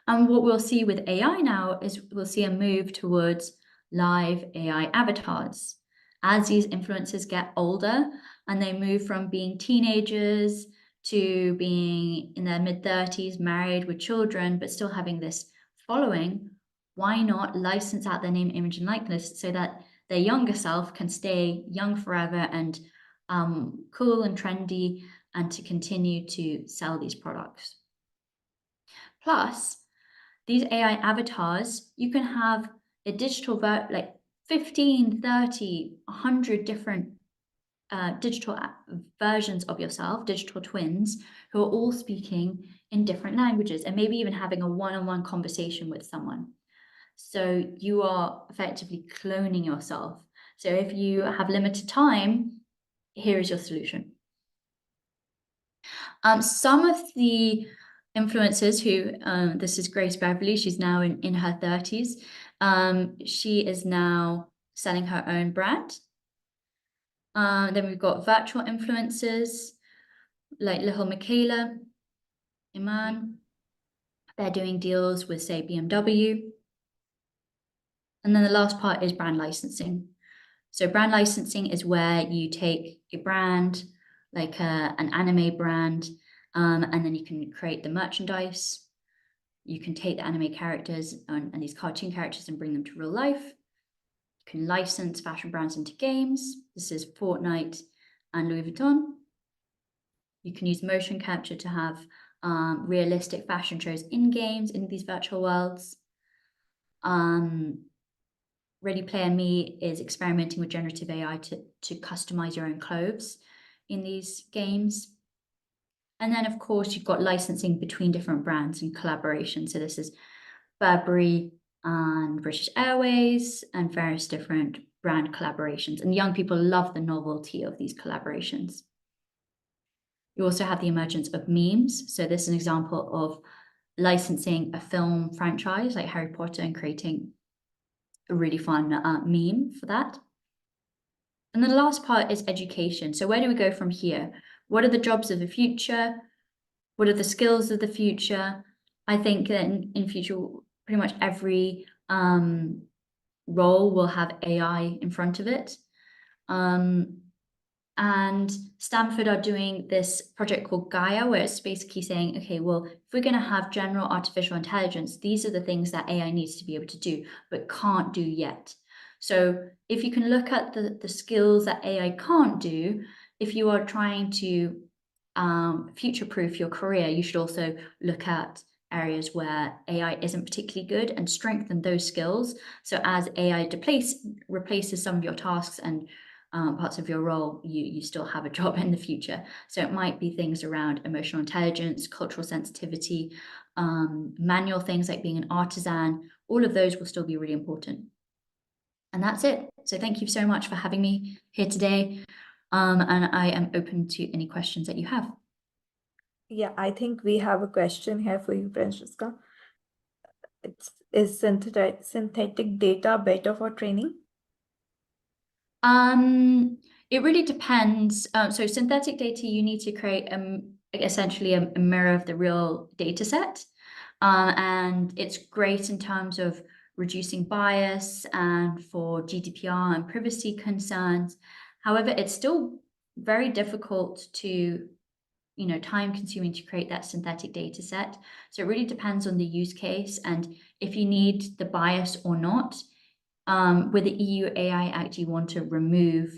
B: And what we'll see with AI now is we'll see a move towards live AI avatars. As these influencers get older and they move from being teenagers to being in their mid-30s, married with children, but still having this following, why not license out their name, image, and likeness so that their younger self can stay young forever and cool and trendy and to continue to sell these products. Plus, these AI avatars, you can have a digital, like 15, 30, 100 different digital versions of yourself, digital twins, who are all speaking in different languages and maybe even having a one-on-one conversation with someone. So you are effectively cloning yourself. So if you have limited time, here is your solution. Some of the influencers who, this is Grace Beverly, she's now in her 30s. She is now selling her own brand. Then we've got virtual influencers like Little Michaela, Iman. They're doing deals with, say, BMW. And then the last part is brand licensing. So brand licensing is where you take a brand, like an anime brand, and then you can create the merchandise. You can take the anime characters and these cartoon characters and bring them to real life. You can license fashion brands into games. This is Fortnite and Louis Vuitton. You can use motion capture to have realistic fashion shows in games, in these virtual worlds. Ready Player Me is experimenting with generative AI to customize your own clothes in these games. And then, of course, you've got licensing between different brands and collaboration. So this is Burberry and British Airways and various different brand collaborations. And young people love the novelty of these collaborations. You also have the emergence of memes. So this is an example of licensing a film franchise like Harry Potter and creating a really fun meme for that. And then the last part is education. So where do we go from here? What are the jobs of the future? What are the skills of the future? I think that in future, pretty much every role will have AI in front of it. and Stanford are doing this project called Gaia, where it's basically saying, okay, well, if we're going to have general artificial intelligence, these are the things that AI needs to be able to do, but can't do yet. So if you can look at the skills that AI can't do, if you are trying to future-proof your career, you should also look at areas where AI isn't particularly good and strengthen those skills. So as AI replaces some of your tasks and parts of your role, you still have a job in the future. So it might be things around emotional intelligence, cultural sensitivity, manual things like being an artisan. All of those will still be really important. And that's it. So thank you so much for having me here today. And I am open to any questions that you have.
A: Yeah, I think we have a question here for you, Francesca. Is synthetic data better for training?
B: It really depends. So synthetic data, you need to create essentially a mirror of the real data set. And it's great in terms of reducing bias and for GDPR and privacy concerns. However, it's still very difficult to, time consuming to create that synthetic data set. So it really depends on the use case and if you need the bias or not. With the EU AI Act, you want to remove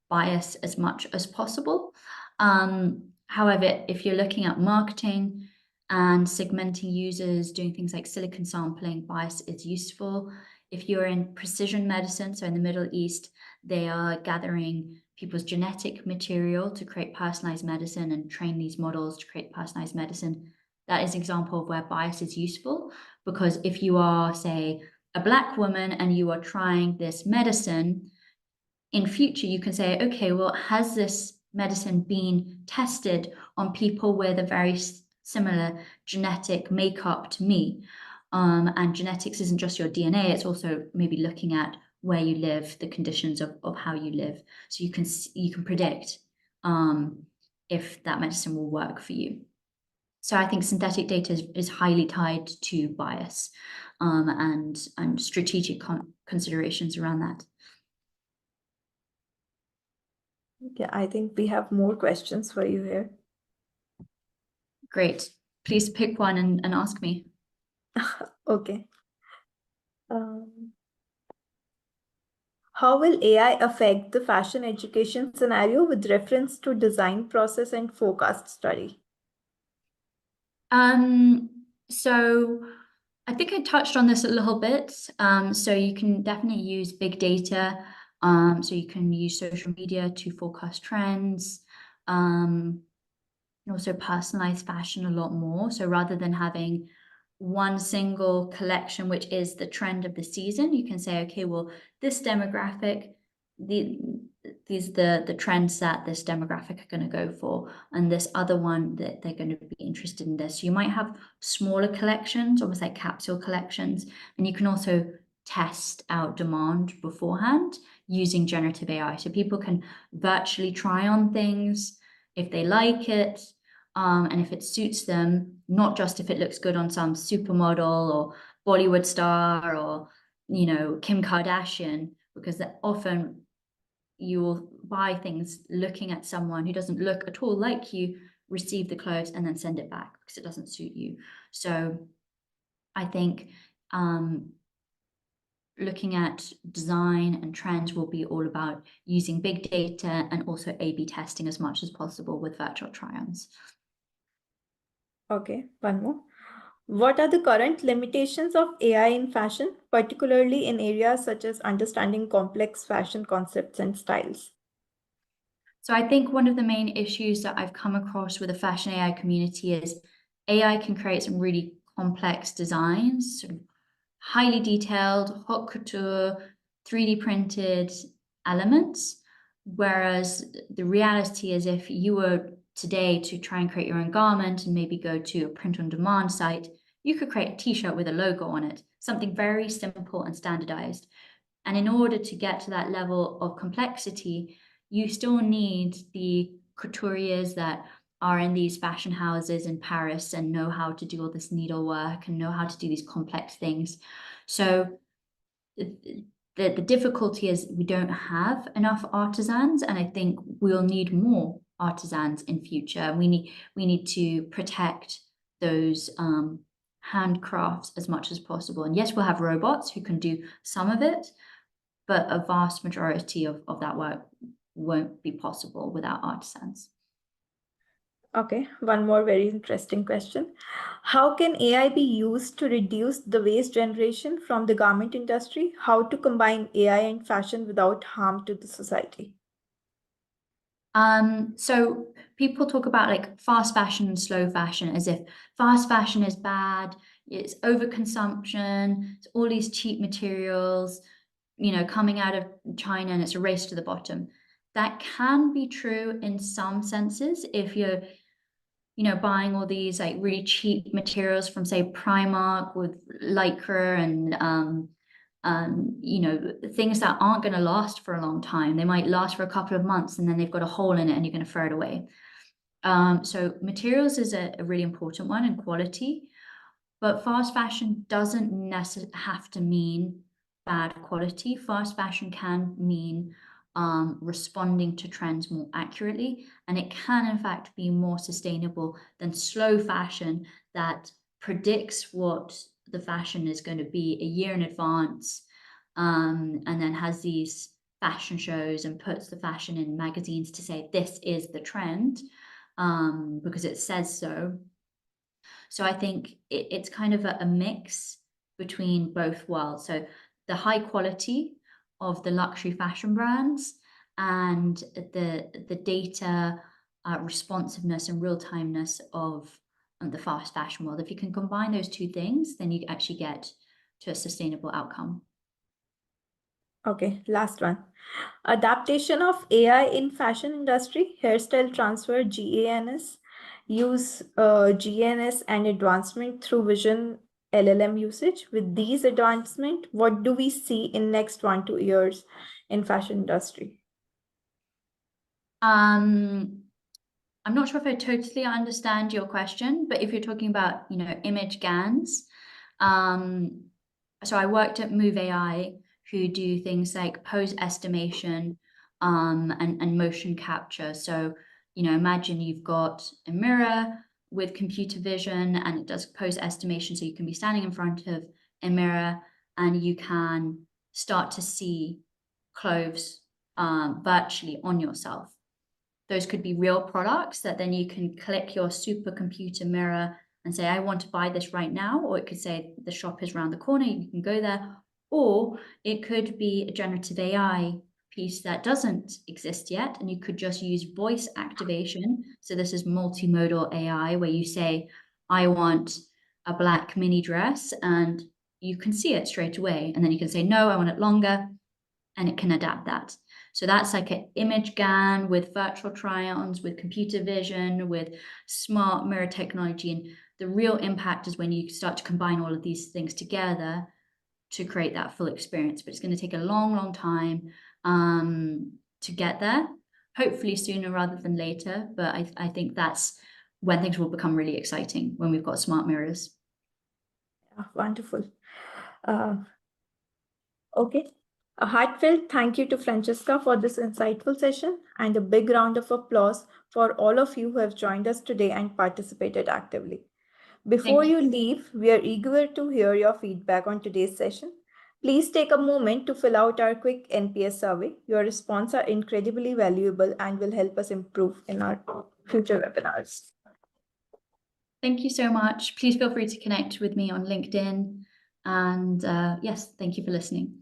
B: bias as much as possible. However, if you're looking at marketing and segmenting users, doing things like silicon sampling, bias is useful. If you're in precision medicine, so in the Middle East, they are gathering people's genetic material to create personalized medicine and train these models to create personalized medicine. That is an example of where bias is useful, because if you are, say, a Black woman and you are trying this medicine, in future you can say, okay, well, has this medicine been tested on people with a very similar genetic makeup to me? And genetics isn't just your DNA, it's also maybe looking at where you live, the conditions of how you live. So you can predict if that medicine will work for you. So I think synthetic data is highly tied to bias and strategic considerations around that.
A: Yeah, I think we have more questions for you here.
B: Great. Please pick one and ask me.
A: Okay. How will AI affect the fashion education scenario with reference to design process and forecast study?
B: So I think I touched on this a little bit. So you can definitely use big data. So you can use social media to forecast trends. Also personalize fashion a lot more. So rather than having one single collection, which is the trend of the season, you can say, okay, well, this demographic, these the trends that this demographic are going to go for, and this other one that they're going to be interested in this. So you might have smaller collections, almost like capsule collections, and you can also test out demand beforehand using generative AI. So people can virtually try on things if they like it, and if it suits them, not just if it looks good on some supermodel or Bollywood star or, Kim Kardashian, because that often you will buy things looking at someone who doesn't look at all like you, receive the clothes and then send it back because it doesn't suit you. So I think looking at design and trends will be all about using big data and also A/B testing as much as possible with virtual try-ons.
A: Okay, one more. What are the current limitations of AI in fashion, particularly in areas such as understanding complex fashion concepts and styles?
B: So I think one of the main issues that I've come across with the fashion AI community is AI can create some really complex designs, sort of highly detailed, haute couture, 3D printed elements. Whereas the reality is if you were today to try and create your own garment and maybe go to a print on demand site, you could create a t-shirt with a logo on it, something very simple and standardized. And in order to get to that level of complexity, you still need the couturiers that are in these fashion houses in Paris and know how to do all this needlework and know how to do these complex things. So the difficulty is we don't have enough artisans, and I think we'll need more artisans in future. We need to protect those handcrafts as much as possible. And yes, we'll have robots who can do some of it, but a vast majority of that work won't be possible without artisans.
A: Okay, one more very interesting question. How can AI be used to reduce the waste generation from the garment industry? How to combine AI and fashion without harm to the society?
B: So people talk about like fast fashion and slow fashion as if fast fashion is bad, it's overconsumption, it's all these cheap materials, coming out of China, and it's a race to the bottom. That can be true in some senses if you're, buying all these like really cheap materials from, say, Primark with lycra and things that aren't going to last for a long time. They might last for a couple of months and then they've got a hole in it and you're going to throw it away. So materials is a really important one, and quality, but fast fashion doesn't necessarily have to mean bad quality. Fast fashion can mean responding to trends more accurately, and it can in fact be more sustainable than slow fashion that predicts what the fashion is going to be a year in advance, and then has these fashion shows and puts the fashion in magazines to say this is the trend, because it says so. So I think it's kind of a mix between both worlds. So the high quality of the luxury fashion brands and the data responsiveness and real-timeness of the fast fashion world. If you can combine those two things, then you actually get to a sustainable outcome.
A: Okay, last one. Adaptation of AI in fashion industry, hairstyle transfer, GANS, use GNS and advancement through vision LLM usage. With these advancement, what do we see in next 1 to 2 years in fashion industry?
B: I'm not sure if I totally understand your question, but if you're talking about, image GANs, so I worked at Move AI, who do things like pose estimation, and motion capture. So, imagine you've got a mirror with computer vision and it does pose estimation. So you can be standing in front of a mirror and you can start to see clothes virtually on yourself. Those could be real products that then you can click your supercomputer mirror and say, I want to buy this right now. Or it could say the shop is around the corner, you can go there. Or it could be a generative AI piece that doesn't exist yet, and you could just use voice activation. So this is multimodal AI, where you say, I want a black mini dress, and you can see it straight away. And then you can say, no, I want it longer, and it can adapt that. So that's like an image GAN with virtual try-ons, with computer vision, with smart mirror technology. And the real impact is when you start to combine all of these things together to create that full experience. But it's going to take a long, long time to get there, hopefully sooner rather than later. But I think that's when things will become really exciting, when we've got smart mirrors.
A: Yeah, wonderful. Okay. A heartfelt thank you to Francesca for this insightful session, and a big round of applause for all of you who have joined us today and participated actively. Before you leave, we are eager to hear your feedback on today's session. Please take a moment to fill out our quick NPS survey. Your responses are incredibly valuable and will help us improve in our future webinars.
B: Thank you so much. Please feel free to connect with me on LinkedIn. And yes, thank you for listening.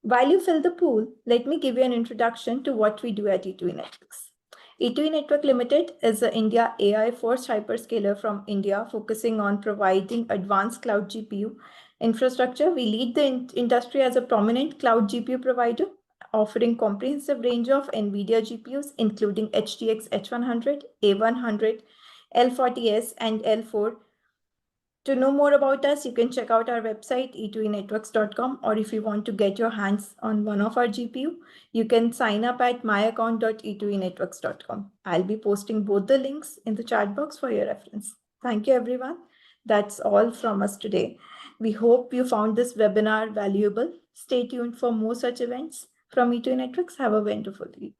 A: While you fill the pool, let me give you an introduction to what we do at E2E Networks. E2E Network Limited is an India AI first hyperscaler from India focusing on providing advanced cloud GPU infrastructure. We lead the industry as a prominent cloud GPU provider, offering comprehensive range of NVIDIA GPUs, including HTX H100, A100, L40S, and L4. To know more about us, you can check out our website, e2enetworks.com, or if you want to get your hands on one of our GPU, you can sign up at myaccount.e2enetworks.com. I'll be posting both the links in the chat box for your reference. Thank you, everyone. That's all from us today. We hope you found this webinar valuable. Stay tuned for more such events from E2 Networks. Have a wonderful week.